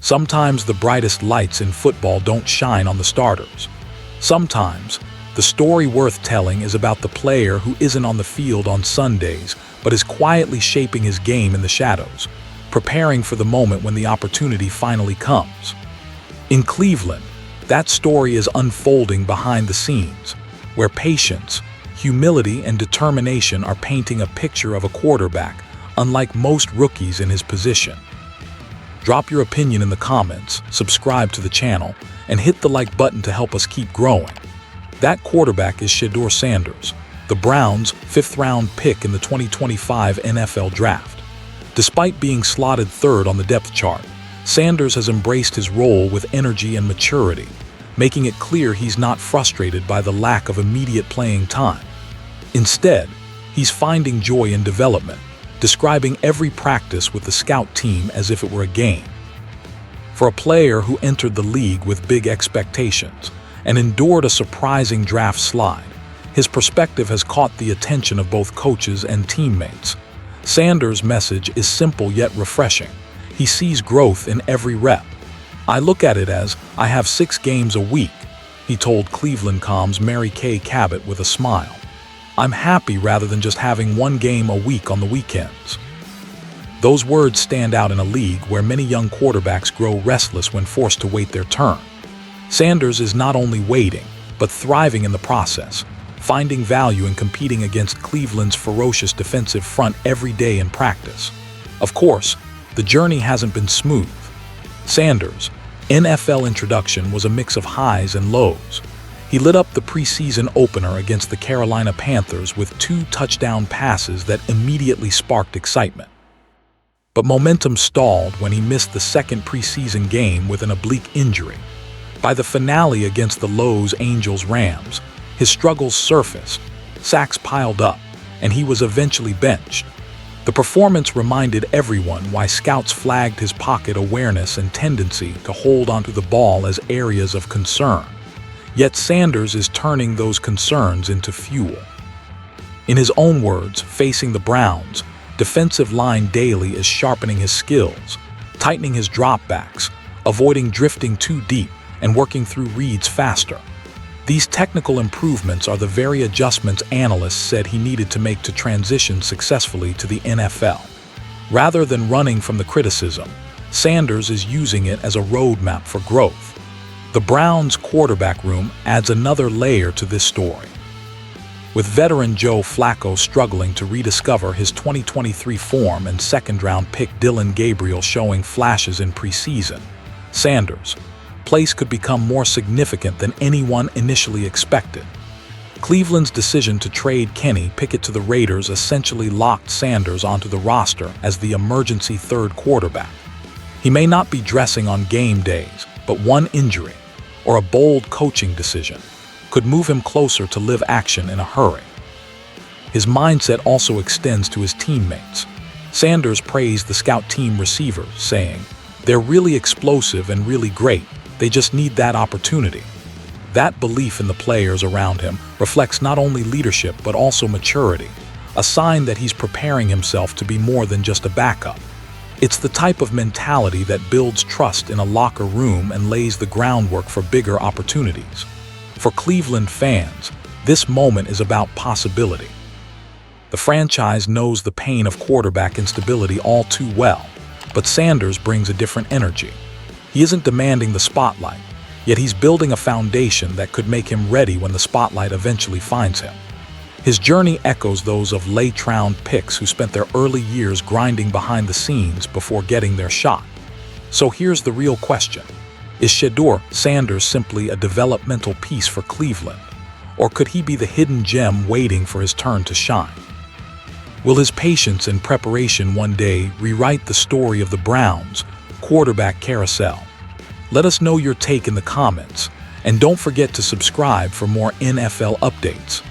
Sometimes the brightest lights in football don't shine on the starters. Sometimes, the story worth telling is about the player who isn't on the field on Sundays, but is quietly shaping his game in the shadows, preparing for the moment when the opportunity finally comes. In Cleveland, that story is unfolding behind the scenes, where patience, humility, and determination are painting a picture of a quarterback unlike most rookies in his position. Drop your opinion in the comments, subscribe to the channel, and hit the like button to help us keep growing. That quarterback is Shedeur Sanders, the Browns' fifth-round pick in the 2025 NFL Draft. Despite being slotted third on the depth chart, Sanders has embraced his role with energy and maturity, making it clear he's not frustrated by the lack of immediate playing time. Instead, he's finding joy in development, describing every practice with the scout team as if it were a game. For a player who entered the league with big expectations and endured a surprising draft slide, his perspective has caught the attention of both coaches and teammates. Sanders' message is simple yet refreshing. He sees growth in every rep. "I look at it as, I have 6 games a week," he told Cleveland.com's Mary Kay Cabot with a smile. "I'm happy rather than just having 1 game a week on the weekends." Those words stand out in a league where many young quarterbacks grow restless when forced to wait their turn. Sanders is not only waiting, but thriving in the process, finding value in competing against Cleveland's ferocious defensive front every day in practice. Of course, the journey hasn't been smooth. Sanders' NFL introduction was a mix of highs and lows. He lit up the preseason opener against the Carolina Panthers with 2 touchdown passes that immediately sparked excitement. But momentum stalled when he missed the second preseason game with an oblique injury. By the finale against the Los Angeles Rams, his struggles surfaced, sacks piled up, and he was eventually benched. The performance reminded everyone why scouts flagged his pocket awareness and tendency to hold onto the ball as areas of concern. Yet Sanders is turning those concerns into fuel. In his own words, facing the Browns, defensive line daily is sharpening his skills, tightening his dropbacks, avoiding drifting too deep, and working through reads faster. These technical improvements are the very adjustments analysts said he needed to make to transition successfully to the NFL. Rather than running from the criticism, Sanders is using it as a roadmap for growth. The Browns' quarterback room adds another layer to this story. With veteran Joe Flacco struggling to rediscover his 2023 form and second-round pick Dillon Gabriel showing flashes in preseason, Sanders' place could become more significant than anyone initially expected. Cleveland's decision to trade Kenny Pickett to the Raiders essentially locked Sanders onto the roster as the emergency third quarterback. He may not be dressing on game days, but one injury, or a bold coaching decision, could move him closer to live action in a hurry. His mindset also extends to his teammates. Sanders praised the scout team receivers, saying, "They're really explosive and really great. They just need that opportunity." That belief in the players around him reflects not only leadership but also maturity, a sign that he's preparing himself to be more than just a backup. It's the type of mentality that builds trust in a locker room and lays the groundwork for bigger opportunities. For Cleveland fans, this moment is about possibility. The franchise knows the pain of quarterback instability all too well, but Sanders brings a different energy. He isn't demanding the spotlight, yet he's building a foundation that could make him ready when the spotlight eventually finds him. His journey echoes those of late-round picks who spent their early years grinding behind the scenes before getting their shot. So here's the real question. Is Shedeur Sanders simply a developmental piece for Cleveland, or could he be the hidden gem waiting for his turn to shine? Will his patience and preparation one day rewrite the story of the Browns' quarterback carousel? Let us know your take in the comments, and don't forget to subscribe for more NFL updates.